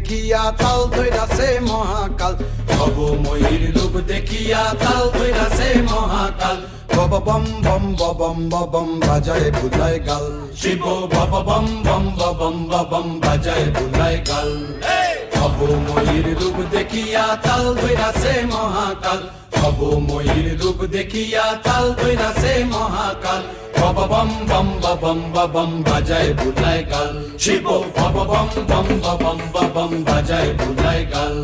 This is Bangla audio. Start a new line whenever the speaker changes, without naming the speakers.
দেখিয়া তাল ধইরাছে মহাকাল ভব ময়ূর রূপ দেখিয়া তাল ধইরাছে মহাকাল বব বম বম বম বম বাজায় বুলায় গাল শিব বব বম বম বম বম বাজায় বুলায় গাল ভব ময়ূর রূপ দেখিয়া তাল ধইরাছে মহাকাল ভব ময়ূর রূপ দেখিয়া তাল ধইরাছে মহাকাল বব বম বম বম বাজায় বুলায় গাল শিব বব বম বম বম বাজায় বুলায় গাল